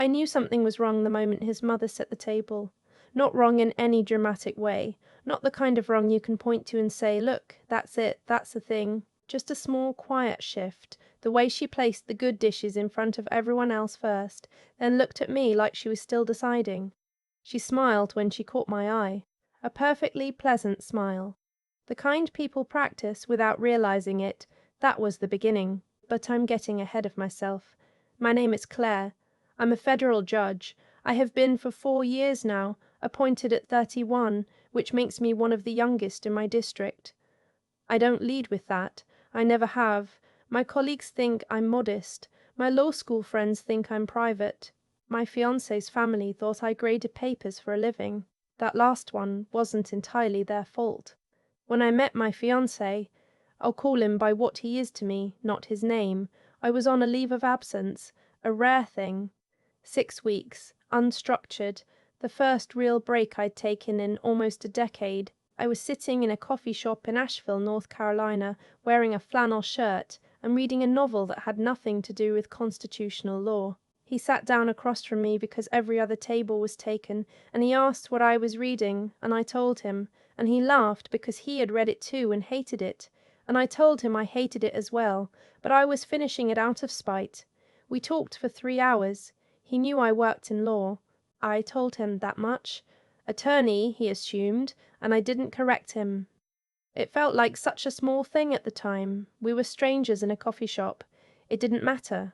I knew something was wrong the moment his mother set the table. Not wrong in any dramatic way, not the kind of wrong you can point to and say, look, that's it, that's the thing. Just a small, quiet shift, the way she placed the good dishes in front of everyone else first, then looked at me like she was still deciding. She smiled when she caught my eye. A perfectly pleasant smile. The kind people practice without realizing it. That was the beginning. But I'm getting ahead of myself. My name is Claire. I'm a federal judge. I have been for 4 years now, appointed at 31, which makes me one of the youngest in my district. I don't lead with that. I never have. My colleagues think I'm modest. My law school friends think I'm private. My fiancé's family thought I graded papers for a living. That last one wasn't entirely their fault. When I met my fiancé, I'll call him by what he is to me, not his name, I was on a leave of absence, a rare thing. 6 weeks, unstructured, the first real break I'd taken in almost a decade. I was sitting in a coffee shop in Asheville, North Carolina, wearing a flannel shirt and reading a novel that had nothing to do with constitutional law. He sat down across from me because every other table was taken, and he asked what I was reading, and I told him, and he laughed because he had read it too and hated it, and I told him I hated it as well, but I was finishing it out of spite. We talked for 3 hours. He knew I worked in law. I told him that much. Attorney, he assumed, and I didn't correct him. It felt like such a small thing at the time. We were strangers in a coffee shop. It didn't matter.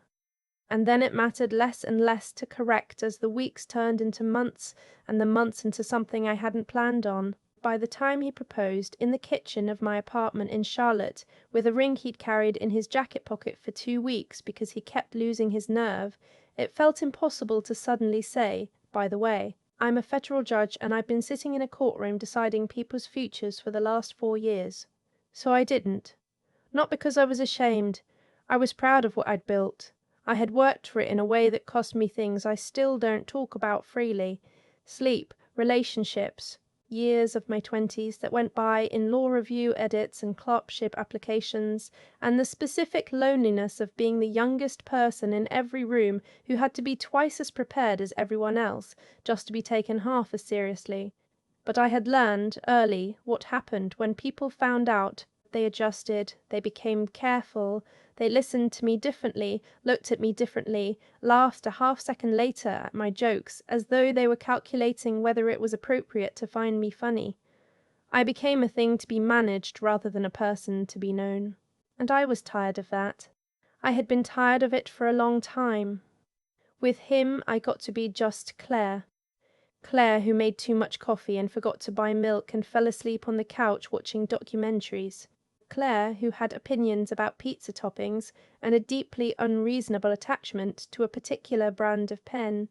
And then it mattered less and less to correct as the weeks turned into months and the months into something I hadn't planned on. By the time he proposed, in the kitchen of my apartment in Charlotte, with a ring he'd carried in his jacket pocket for 2 weeks because he kept losing his nerve, it felt impossible to suddenly say, by the way, I'm a federal judge and I've been sitting in a courtroom deciding people's futures for the last 4 years. So I didn't. Not because I was ashamed. I was proud of what I'd built. I had worked for it in a way that cost me things I still don't talk about freely. Sleep, relationships, years of my 20s that went by in law review edits and clerkship applications, and the specific loneliness of being the youngest person in every room who had to be twice as prepared as everyone else, just to be taken half as seriously. But I had learned early what happened when people found out. They adjusted, they became careful, they listened to me differently, looked at me differently, laughed a half-second later at my jokes, as though they were calculating whether it was appropriate to find me funny. I became a thing to be managed rather than a person to be known. And I was tired of that. I had been tired of it for a long time. With him I got to be just Claire. Claire who made too much coffee and forgot to buy milk and fell asleep on the couch watching documentaries. Claire who had opinions about pizza toppings and a deeply unreasonable attachment to a particular brand of pen.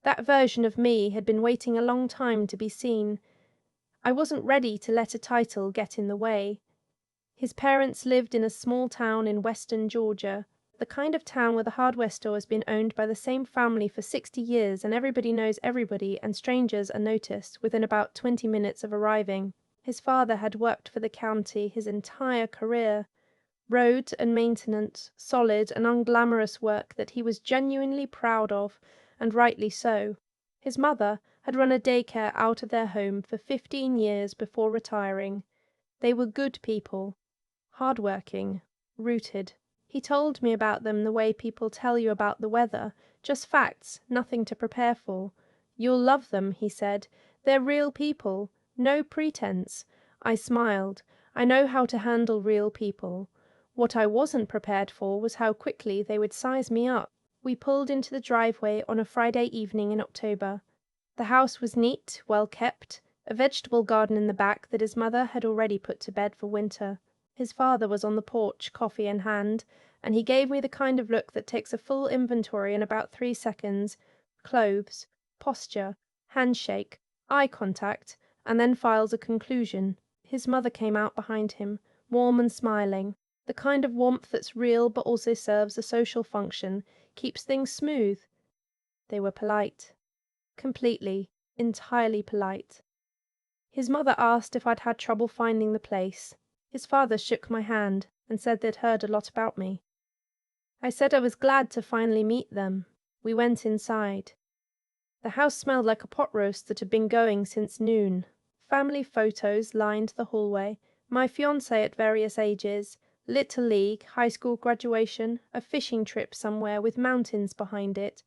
That version of me had been waiting a long time to be seen. I wasn't ready to let a title get in the way. His parents lived in a small town in western Georgia, the kind of town where the hardware store has been owned by the same family for 60 years and everybody knows everybody and strangers are noticed within about 20 minutes of arriving. His father had worked for the county his entire career. Roads and maintenance, solid and unglamorous work that he was genuinely proud of, and rightly so. His mother had run a daycare out of their home for 15 years before retiring. They were good people, hard-working, rooted. He told me about them the way people tell you about the weather, just facts, nothing to prepare for. You'll love them, he said. They're real people. No pretense. I smiled. I know how to handle real people. What I wasn't prepared for was how quickly they would size me up. We pulled into the driveway on a Friday evening in October. The house was neat, well kept, a vegetable garden in the back that his mother had already put to bed for winter. His father was on the porch, coffee in hand, and he gave me the kind of look that takes a full inventory in about 3 seconds. Clothes, posture, handshake, eye contact, and then files a conclusion. His mother came out behind him, warm and smiling. The kind of warmth that's real but also serves a social function, keeps things smooth. They were polite. Completely, entirely polite. His mother asked if I'd had trouble finding the place. His father shook my hand and said they'd heard a lot about me. I said I was glad to finally meet them. We went inside. The house smelled like a pot roast that had been going since noon. Family photos lined the hallway, my fiancé at various ages, Little League, high school graduation, a fishing trip somewhere with mountains behind it.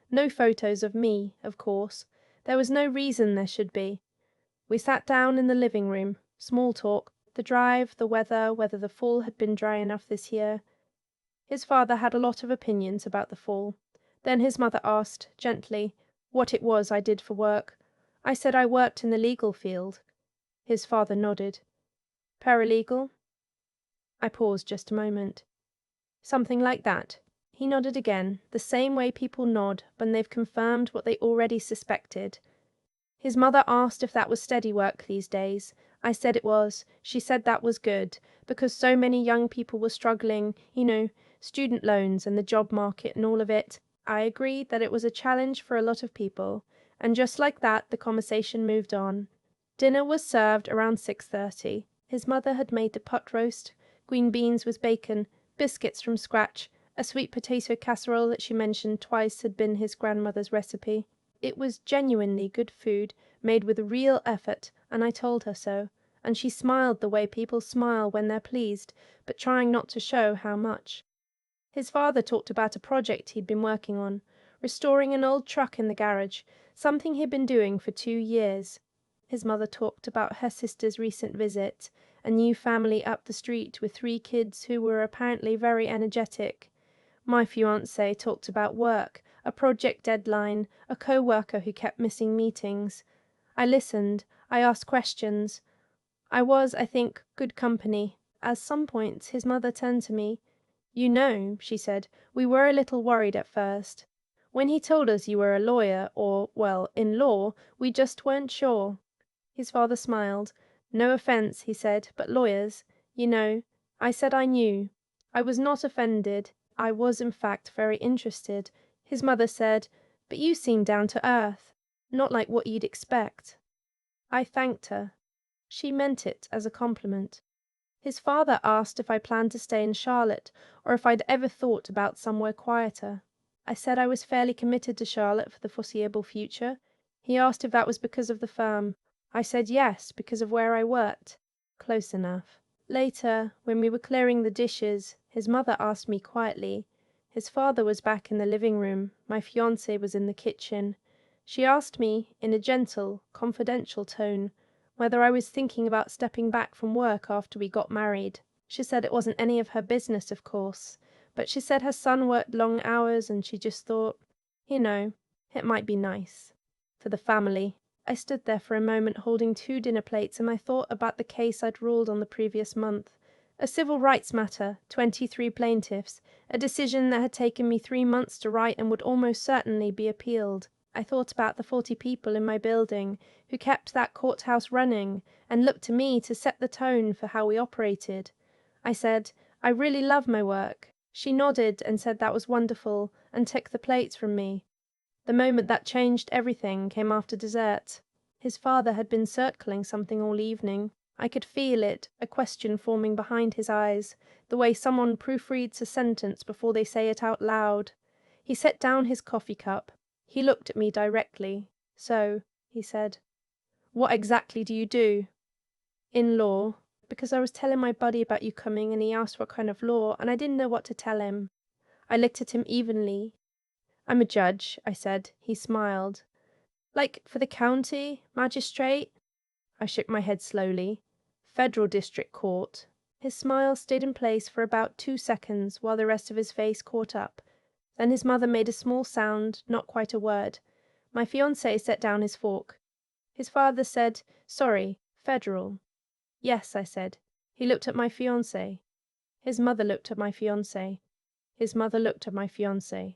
No photos of me, of course. There was no reason there should be. We sat down in the living room. Small talk. The drive, the weather, whether the fall had been dry enough this year. His father had a lot of opinions about the fall. Then his mother asked, gently, what it was I did for work. I said I worked in the legal field. His father nodded. Paralegal? I paused just a moment. Something like that. He nodded again, the same way people nod when they've confirmed what they already suspected. His mother asked if that was steady work these days. I said it was. She said that was good, because so many young people were struggling, student loans and the job market and all of it. I agreed that it was a challenge for a lot of people, and just like that the conversation moved on. Dinner was served around 6:30. His mother had made the pot roast, green beans with bacon, biscuits from scratch, a sweet potato casserole that she mentioned twice had been his grandmother's recipe. It was genuinely good food, made with real effort, and I told her so, and she smiled the way people smile when they're pleased, but trying not to show how much. His father talked about a project he'd been working on, restoring an old truck in the garage, something he'd been doing for 2 years. His mother talked about her sister's recent visit, a new family up the street with 3 kids who were apparently very energetic. My fiancé talked about work, a project deadline, a co-worker who kept missing meetings. I listened. I asked questions. I was, I think, good company. At some points his mother turned to me. You know, she said, we were a little worried at first. When he told us you were a lawyer, or, well, in law, we just weren't sure. His father smiled. No offense, he said, but lawyers, I said I knew. I was not offended. I was, in fact, very interested. His mother said, but you seem down to earth. Not like what you'd expect. I thanked her. She meant it as a compliment. His father asked if I planned to stay in Charlotte, or if I'd ever thought about somewhere quieter. I said I was fairly committed to Charlotte for the foreseeable future. He asked if that was because of the firm. I said yes, because of where I worked. Close enough. Later, when we were clearing the dishes, his mother asked me quietly. His father was back in the living room. My fiancé was in the kitchen. She asked me, in a gentle, confidential tone, whether I was thinking about stepping back from work after we got married. She said it wasn't any of her business, of course, but she said her son worked long hours and she just thought, it might be nice. For the family. I stood there for a moment holding 2 dinner plates and I thought about the case I'd ruled on the previous month. A civil rights matter, 23 plaintiffs, a decision that had taken me 3 months to write and would almost certainly be appealed. I thought about the 40 people in my building who kept that courthouse running and looked to me to set the tone for how we operated. I said, I really love my work. She nodded and said that was wonderful and took the plates from me. The moment that changed everything came after dessert. His father had been circling something all evening. I could feel it, a question forming behind his eyes, the way someone proofreads a sentence before they say it out loud. He set down his coffee cup. He looked at me directly. So, he said, what exactly do you do? In law, because I was telling my buddy about you coming and he asked what kind of law, and I didn't know what to tell him. I looked at him evenly. I'm a judge, I said. He smiled. Like for the county? Magistrate? I shook my head slowly. Federal District Court. His smile stayed in place for about 2 seconds while the rest of his face caught up. Then his mother made a small sound, not quite a word. My fiancé set down his fork. His father said, sorry, federal. Yes, I said. He looked at my fiancé. His mother looked at my fiancé. His mother looked at my fiancé.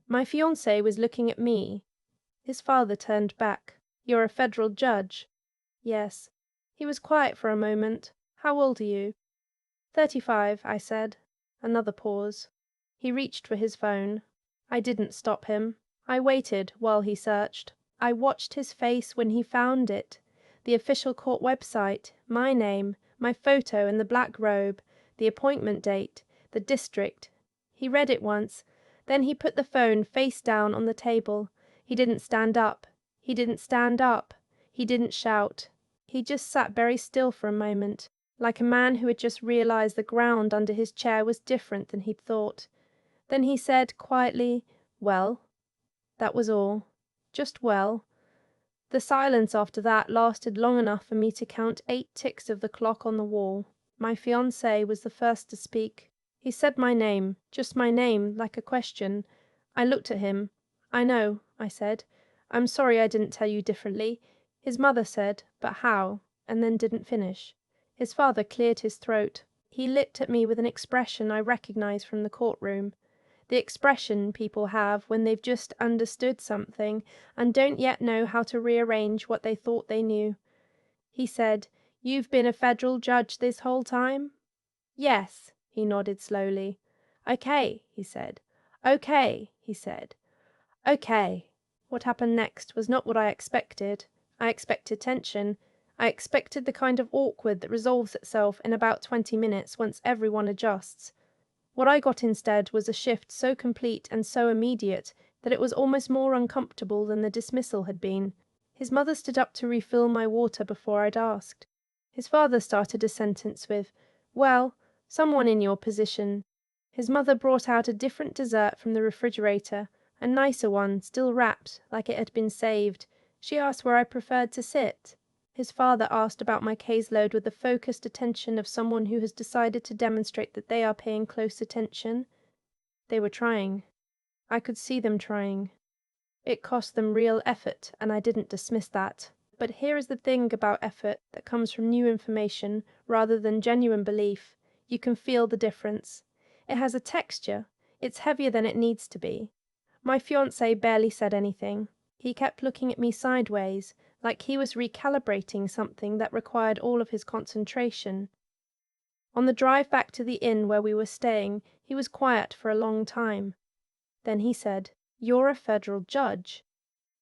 My fiancé was looking at me. His father turned back. You're a federal judge. Yes. He was quiet for a moment. How old are you? 35, I said. Another pause. He reached for his phone. I didn't stop him. I waited while he searched. I watched his face when he found it. The official court website, my name, my photo in the black robe, the appointment date, the district. He read it once, Then he put the phone face down on the table. He didn't stand up. He didn't stand up. He didn't shout. He just sat very still for a moment, like a man who had just realized the ground under his chair was different than he'd thought. Then he said quietly, "Well." That was all. Just well. The silence after that lasted long enough for me to count 8 ticks of the clock on the wall. My fiancé was the first to speak. He said my name, just my name, like a question. I looked at him. "I know," I said. "I'm sorry I didn't tell you differently." His mother said, "But how?" and then didn't finish. His father cleared his throat. He looked at me with an expression I recognized from the courtroom. The expression people have when they've just understood something and don't yet know how to rearrange what they thought they knew. He said, "You've been a federal judge this whole time?" "Yes," he nodded slowly. "Okay," he said. "Okay," he said. "Okay." What happened next was not what I expected. I expected tension. I expected the kind of awkward that resolves itself in about 20 minutes once everyone adjusts. What I got instead was a shift so complete and so immediate that it was almost more uncomfortable than the dismissal had been. His mother stood up to refill my water before I'd asked. His father started a sentence with, "Well, someone in your position." His mother brought out a different dessert from the refrigerator, a nicer one, still wrapped, like it had been saved. She asked where I preferred to sit. His father asked about my caseload with the focused attention of someone who has decided to demonstrate that they are paying close attention. They were trying. I could see them trying. It cost them real effort, and I didn't dismiss that. But here is the thing about effort that comes from new information rather than genuine belief. You can feel the difference. It has a texture. It's heavier than it needs to be. My fiancé barely said anything. He kept looking at me sideways, like he was recalibrating something that required all of his concentration. On the drive back to the inn where we were staying, he was quiet for a long time. Then he said, "You're a federal judge."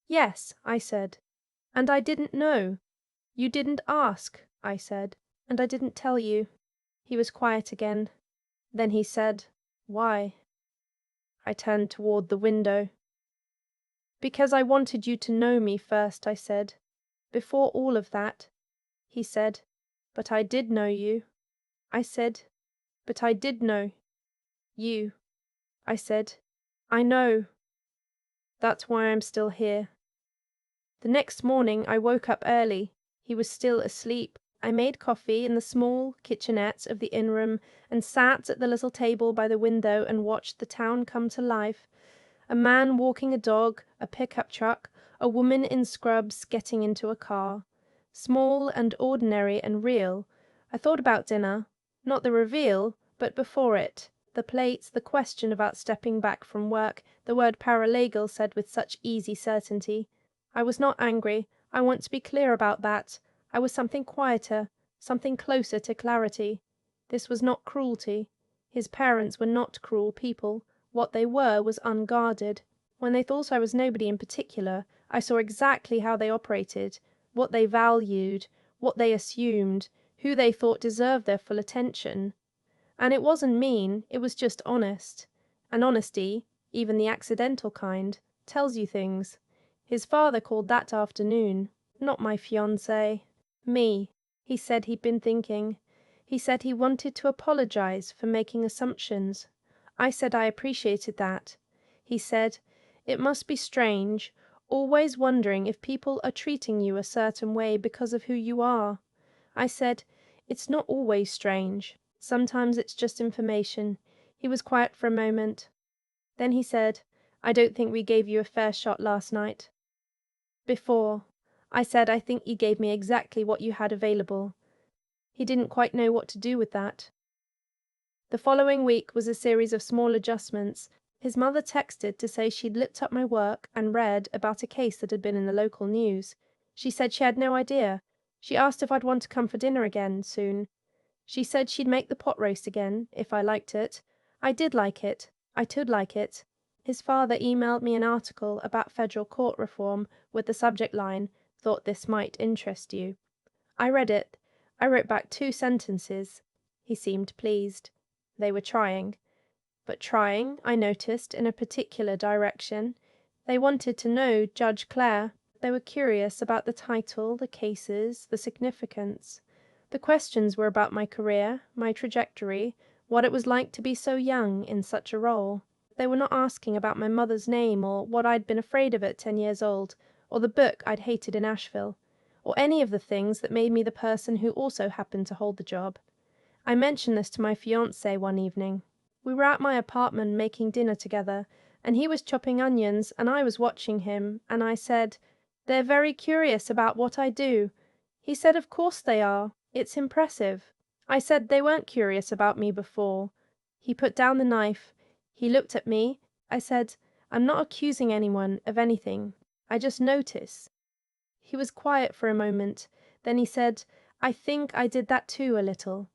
"Yes," I said. "And I didn't know." "You didn't ask," I said. "And I didn't tell you." He was quiet again. Then he said, "Why?" I turned toward the window. "Because I wanted you to know me first," I said. "Before all of that." He said, "But I did know you." I said, "But I did know you." I said, "I know. That's why I'm still here." The next morning I woke up early. He was still asleep. I made coffee in the small kitchenette of the inn room and sat at the little table by the window and watched the town come to life. A man walking a dog, a pickup truck, a woman in scrubs getting into a car. Small and ordinary and real. I thought about dinner. Not the reveal, but before it. The plates, the question about stepping back from work, the word paralegal said with such easy certainty. I was not angry. I want to be clear about that. I was something quieter, something closer to clarity. This was not cruelty. His parents were not cruel people. What they were was unguarded. When they thought I was nobody in particular, I saw exactly how they operated, what they valued, what they assumed, who they thought deserved their full attention. And it wasn't mean, it was just honest. And honesty, even the accidental kind, tells you things. His father called that afternoon. Not my fiancé. Me. He said he'd been thinking. He said he wanted to apologize for making assumptions. I said I appreciated that. He said, "It must be strange, always wondering if people are treating you a certain way because of who you are." I said, "It's not always strange. Sometimes it's just information." He was quiet for a moment. Then he said, "I don't think we gave you a fair shot last night." "Before," I said, "I think you gave me exactly what you had available." He didn't quite know what to do with that. The following week was a series of small adjustments. His mother texted to say she'd looked up my work and read about a case that had been in the local news. She said she had no idea. She asked if I'd want to come for dinner again soon. She said she'd make the pot roast again, if I liked it. I did like it. I could like it. His father emailed me an article about federal court reform with the subject line, "Thought this might interest you." I read it. I wrote back 2 sentences. He seemed pleased. They were trying. but trying, I noticed, in a particular direction. They wanted to know Judge Clare. They were curious about the title, the cases, the significance. The questions were about my career, my trajectory, what it was like to be so young in such a role. They were not asking about my mother's name, or what I'd been afraid of at 10 years old, or the book I'd hated in Asheville, or any of the things that made me the person who also happened to hold the job. I mentioned this to my fiancé one evening. We were at my apartment making dinner together, and he was chopping onions, and I was watching him, and I said, "They're very curious about what I do." He said, "Of course they are. It's impressive." I said, "They weren't curious about me before." He put down the knife. He looked at me. I said, "I'm not accusing anyone of anything. I just notice." He was quiet for a moment. Then he said, "I think I did that too a little."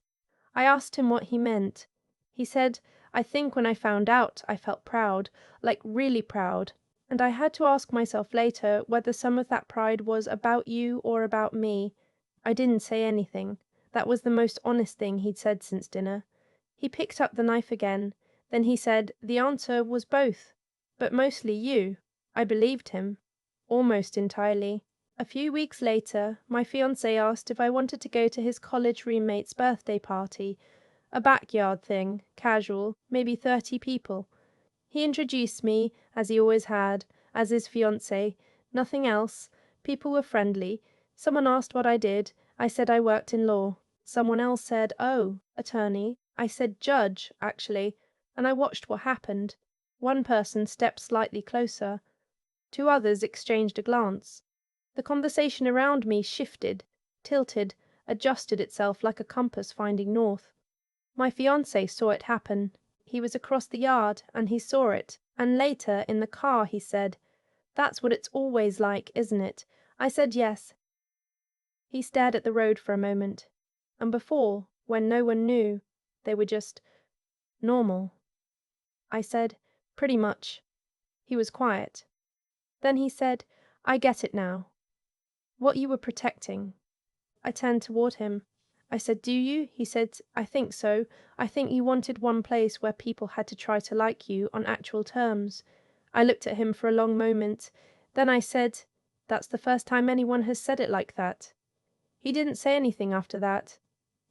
I asked him what he meant. He said, "I think when I found out, I felt proud, like really proud, and I had to ask myself later whether some of that pride was about you or about me." I didn't say anything. That was the most honest thing he'd said since dinner. He picked up the knife again. Then he said, "The answer was both, but mostly you." I believed him. Almost entirely. A few weeks later, my fiancé asked if I wanted to go to his college roommate's birthday party, a backyard thing, casual, maybe 30 people. He introduced me, as he always had, as his fiancé, nothing else. People were friendly. Someone asked what I did. I said I worked in law. Someone else said, "Oh, attorney." I said judge, actually, and I watched what happened. One person stepped slightly closer. 2 others exchanged a glance. The conversation around me shifted, tilted, adjusted itself like a compass finding north. My fiancé saw it happen. He was across the yard, and he saw it, and later, in the car, he said, "That's what it's always like, isn't it?" I said yes. He stared at the road for a moment. And before, when no one knew, they were just normal. I said, "Pretty much." He was quiet. Then he said, "I get it now. What you were protecting." I turned toward him. I said, "Do you?" He said, "I think so. I think you wanted one place where people had to try to like you on actual terms." I looked at him for a long moment. Then I said, "That's the first time anyone has said it like that." He didn't say anything after that.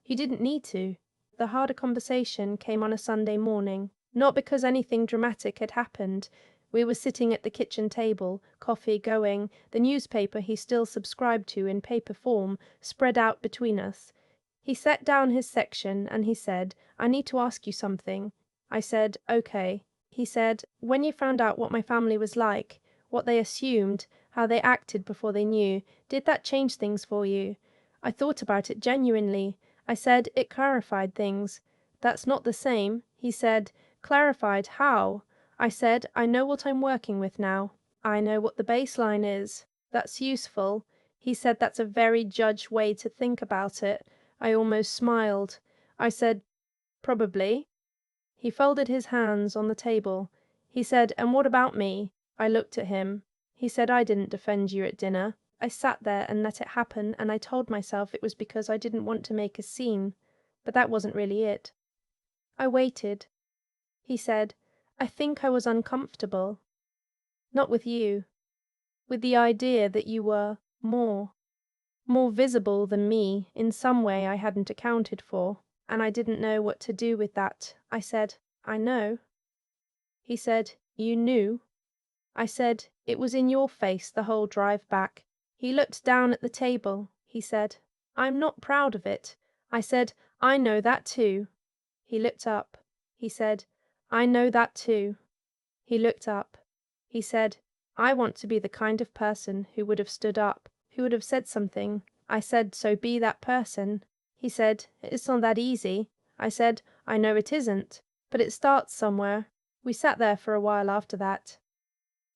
He didn't need to. The harder conversation came on a Sunday morning, not because anything dramatic had happened. We were sitting at the kitchen table, coffee going, the newspaper he still subscribed to in paper form spread out between us. He set down his section and he said, "I need to ask you something." I said, "Okay." He said, "When you found out what my family was like, what they assumed, how they acted before they knew, did that change things for you?" I thought about it genuinely. I said, "It clarified things." "That's not the same." He said, "Clarified how?" I said, "I know what I'm working with now. I know what the baseline is. That's useful." He said, "That's a very judge way to think about it." I almost smiled. I said, "Probably." He folded his hands on the table. He said, "And what about me?" I looked at him. He said, "I didn't defend you at dinner. I sat there and let it happen, and I told myself it was because I didn't want to make a scene. But that wasn't really it." I waited. He said, "I think I was uncomfortable. Not with you. With the idea that you were more visible than me in some way I hadn't accounted for, and I didn't know what to do with that." I said, "I know." He said, "You knew?" I said, "It was in your face the whole drive back." He looked down at the table. He said, "I'm not proud of it." I said, "I know that too." He looked up. He said, "I know that too." He looked up. He said, "I want to be the kind of person who would have stood up, who would have said something." I said, "So be that person." He said, "It's not that easy." I said, "I know it isn't, but it starts somewhere." We sat there for a while after that.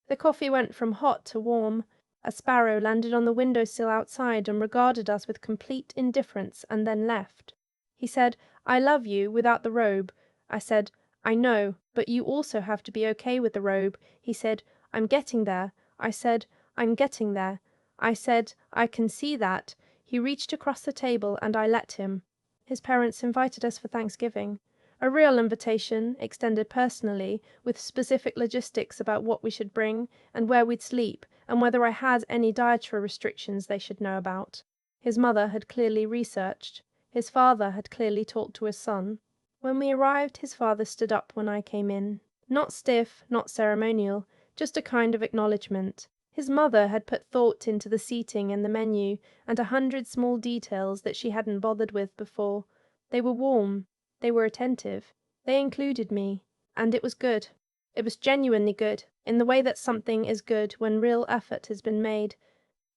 The coffee went from hot to warm. A sparrow landed on the window-sill outside and regarded us with complete indifference and then left. He said, "I love you without the robe." I said, "I know, but you also have to be okay with the robe." He said, "I'm getting there." I said, "I'm getting there." I said, "I can see that." He reached across the table and I let him. His parents invited us for Thanksgiving. A real invitation, extended personally, with specific logistics about what we should bring, and where we'd sleep, and whether I had any dietary restrictions they should know about. His mother had clearly researched. His father had clearly talked to his son. When we arrived, his father stood up when I came in. Not stiff, not ceremonial, just a kind of acknowledgement. His mother had put thought into the seating and the menu, and 100 small details that she hadn't bothered with before. They were warm. They were attentive. They included me. And it was good. It was genuinely good, in the way that something is good when real effort has been made.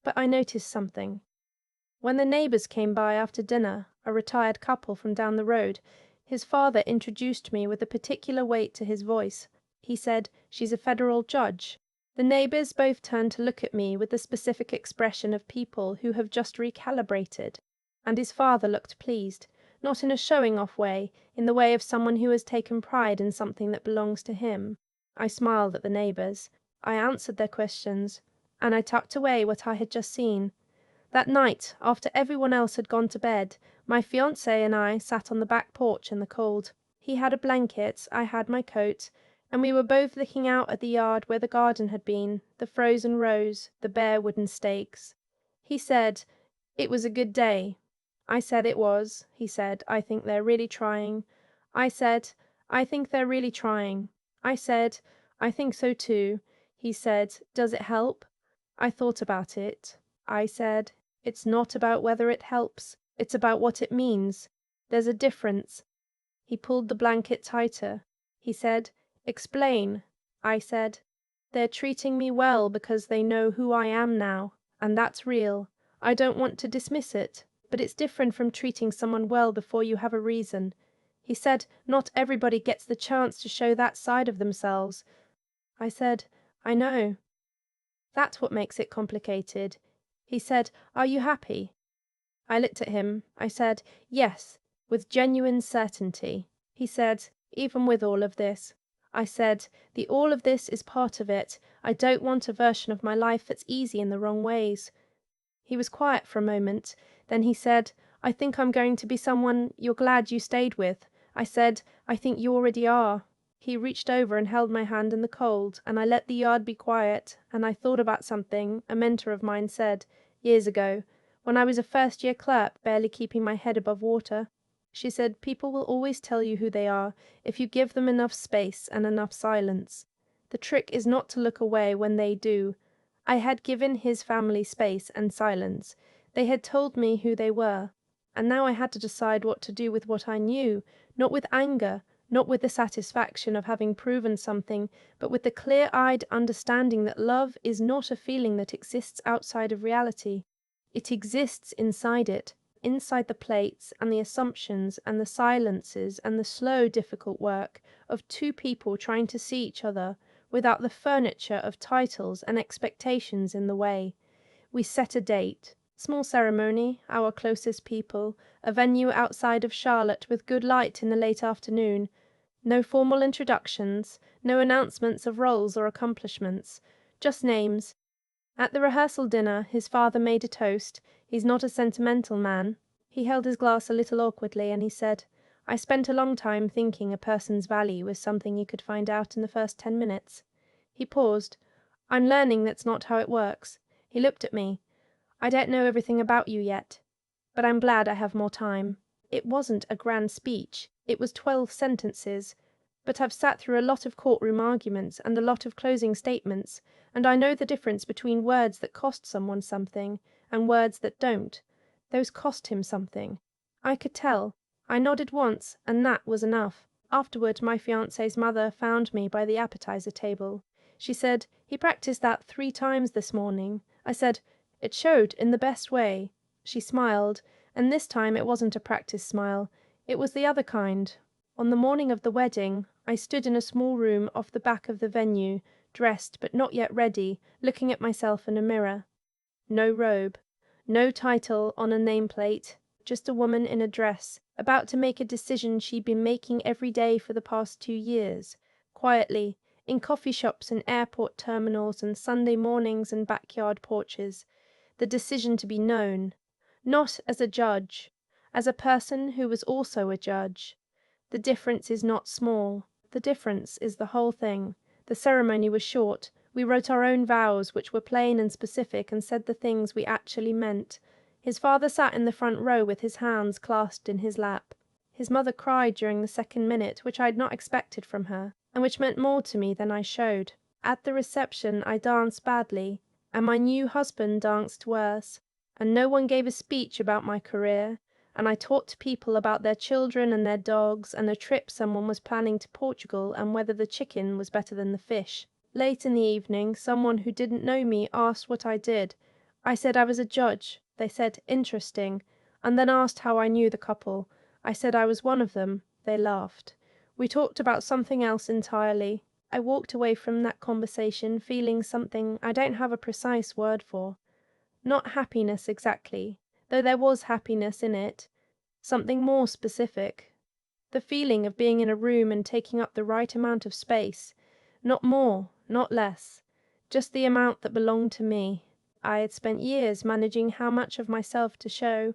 But I noticed something. When the neighbours came by after dinner, a retired couple from down the road, his father introduced me with a particular weight to his voice. He said, "She's a federal judge." The neighbours both turned to look at me with the specific expression of people who have just recalibrated. And his father looked pleased, not in a showing-off way, in the way of someone who has taken pride in something that belongs to him. I smiled at the neighbours. I answered their questions. And I tucked away what I had just seen. That night, after everyone else had gone to bed, my fiancé and I sat on the back porch in the cold. He had a blanket, I had my coat, and we were both looking out at the yard where the garden had been, the frozen rows, the bare wooden stakes. He said, "It was a good day." I said it was. He said, "I think they're really trying." I said, "I think they're really trying." I said, "I think so too." He said, "Does it help?" I thought about it. I said, "It's not about whether it helps. It's about what it means. There's a difference." He pulled the blanket tighter. He said, "Explain." I said, "They're treating me well because they know who I am now, and that's real. I don't want to dismiss it, but it's different from treating someone well before you have a reason." He said, "Not everybody gets the chance to show that side of themselves." I said, "I know." "That's what makes it complicated." He said, "Are you happy?" I looked at him. I said, "Yes," with genuine certainty. He said, "Even with all of this." I said, "The all of this is part of it. I don't want a version of my life that's easy in the wrong ways." He was quiet for a moment. Then he said, "I think I'm going to be someone you're glad you stayed with." I said, "I think you already are." He reached over and held my hand in the cold, and I let the yard be quiet, and I thought about something a mentor of mine said, years ago, when I was a first-year clerk barely keeping my head above water. She said, "People will always tell you who they are if you give them enough space and enough silence. The trick is not to look away when they do." I had given his family space and silence. They had told me who they were. And now I had to decide what to do with what I knew, not with anger, not with the satisfaction of having proven something, but with the clear-eyed understanding that love is not a feeling that exists outside of reality. It exists inside it, inside the plates and the assumptions and the silences and the slow, difficult work of two people trying to see each other without the furniture of titles and expectations in the way. We set a date. Small ceremony, our closest people, a venue outside of Charlotte with good light in the late afternoon. No formal introductions, no announcements of roles or accomplishments, just names. At the rehearsal dinner, his father made a toast. He's not a sentimental man. He held his glass a little awkwardly, and he said, "I spent a long time thinking a person's value was something you could find out in the first 10 minutes. He paused. "I'm learning that's not how it works." He looked at me. "I don't know everything about you yet, but I'm glad I have more time." It wasn't a grand speech. It was 12 sentences. But I've sat through a lot of courtroom arguments and a lot of closing statements, and I know the difference between words that cost someone something and words that don't. Those cost him something. I could tell. I nodded once, and that was enough. Afterward, my fiancé's mother found me by the appetizer table. She said, "He practiced that 3 times this morning." I said, "It showed in the best way." She smiled, and this time it wasn't a practice smile. It was the other kind. On the morning of the wedding, I stood in a small room off the back of the venue, dressed but not yet ready, looking at myself in a mirror. No robe. No title on a nameplate. Just a woman in a dress, about to make a decision she'd been making every day for the past 2 years. Quietly, in coffee shops and airport terminals and Sunday mornings and backyard porches. The decision to be known. Not as a judge. As a person who was also a judge. The difference is not small. The difference is the whole thing. The ceremony was short. We wrote our own vows, which were plain and specific, and said the things we actually meant. His father sat in the front row with his hands clasped in his lap. His mother cried during the second minute, which I had not expected from her, and which meant more to me than I showed. At the reception I danced badly, and my new husband danced worse, and no one gave a speech about my career, and I talked to people about their children and their dogs, and a trip someone was planning to Portugal, and whether the chicken was better than the fish. Late in the evening, someone who didn't know me asked what I did. I said I was a judge. They said, "Interesting," and then asked how I knew the couple. I said I was one of them. They laughed. We talked about something else entirely. I walked away from that conversation feeling something I don't have a precise word for. Not happiness exactly, though there was happiness in it. Something more specific. The feeling of being in a room and taking up the right amount of space. Not more, not less. Just the amount that belonged to me. I had spent years managing how much of myself to show,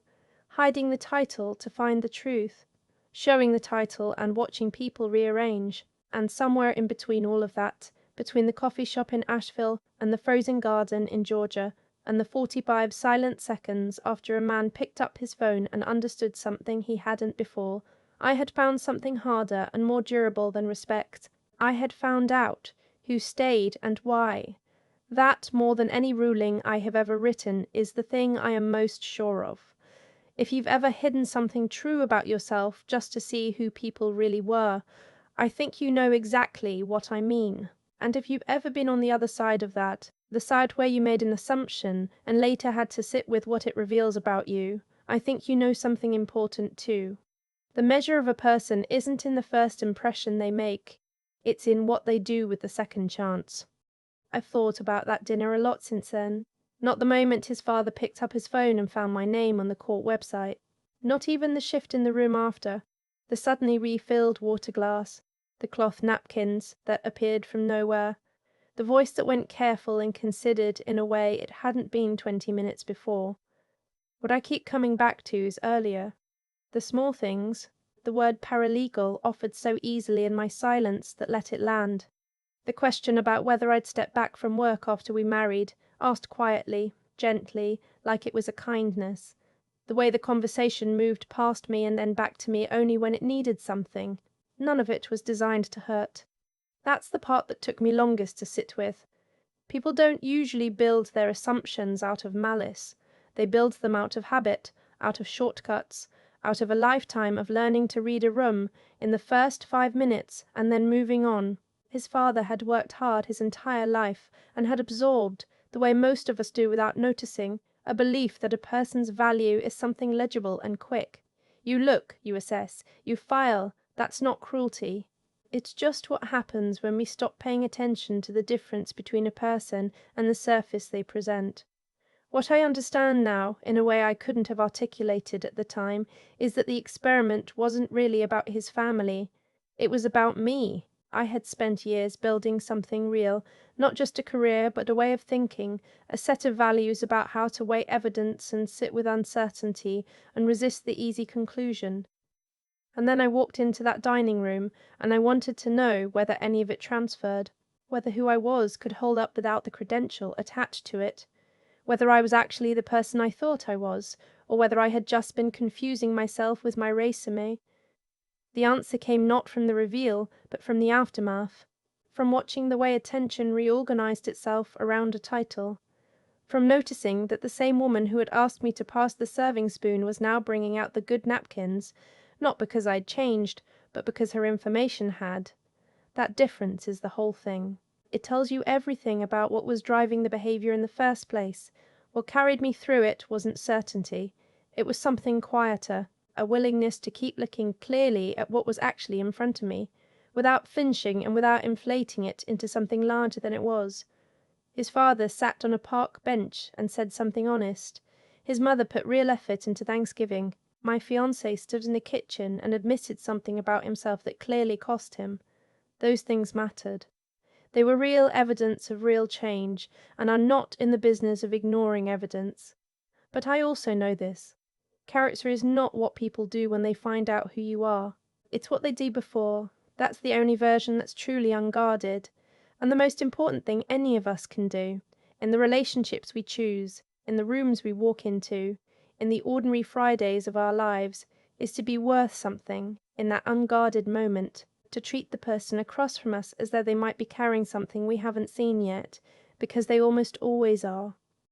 hiding the title to find the truth, showing the title and watching people rearrange, and somewhere in between all of that, between the coffee shop in Asheville and the frozen garden in Georgia, and the 45 silent seconds after a man picked up his phone and understood something he hadn't before, I had found something harder and more durable than respect. I had found out who stayed and why. That, more than any ruling I have ever written, is the thing I am most sure of. If you've ever hidden something true about yourself just to see who people really were, I think you know exactly what I mean. And if you've ever been on the other side of that, the side where you made an assumption and later had to sit with what it reveals about you, I think you know something important too. The measure of a person isn't in the first impression they make, it's in what they do with the second chance. I've thought about that dinner a lot since then. Not the moment his father picked up his phone and found my name on the court website. Not even the shift in the room after, the suddenly refilled water glass, the cloth napkins that appeared from nowhere, the voice that went careful and considered in a way it hadn't been 20 minutes before. What I keep coming back to is earlier. The small things, the word paralegal offered so easily in my silence that let it land. The question about whether I'd step back from work after we married, asked quietly, gently, like it was a kindness. The way the conversation moved past me and then back to me only when it needed something. None of it was designed to hurt. That's the part that took me longest to sit with. People don't usually build their assumptions out of malice. They build them out of habit, out of shortcuts, out of a lifetime of learning to read a room in the first 5 minutes and then moving on. His father had worked hard his entire life and had absorbed, the way most of us do without noticing, a belief that a person's value is something legible and quick. You look, you assess, you file. That's not cruelty. It's just what happens when we stop paying attention to the difference between a person and the surface they present. What I understand now, in a way I couldn't have articulated at the time, is that the experiment wasn't really about his family. It was about me. I had spent years building something real, not just a career, but a way of thinking, a set of values about how to weigh evidence and sit with uncertainty and resist the easy conclusion. And then I walked into that dining room, and I wanted to know whether any of it transferred, whether who I was could hold up without the credential attached to it, whether I was actually the person I thought I was, or whether I had just been confusing myself with my resume. The answer came not from the reveal, but from the aftermath, from watching the way attention reorganized itself around a title, from noticing that the same woman who had asked me to pass the serving spoon was now bringing out the good napkins, not because I'd changed, but because her information had. That difference is the whole thing. It tells you everything about what was driving the behavior in the first place. What carried me through it wasn't certainty. It was something quieter, a willingness to keep looking clearly at what was actually in front of me, without flinching and without inflating it into something larger than it was. His father sat on a park bench and said something honest. His mother put real effort into Thanksgiving. My fiancé stood in the kitchen and admitted something about himself that clearly cost him. Those things mattered. They were real evidence of real change, and are not in the business of ignoring evidence. But I also know this. Character is not what people do when they find out who you are. It's what they do before. That's the only version that's truly unguarded. And the most important thing any of us can do, in the relationships we choose, in the rooms we walk into, in the ordinary Fridays of our lives, is to be worth something, in that unguarded moment, to treat the person across from us as though they might be carrying something we haven't seen yet, because they almost always are.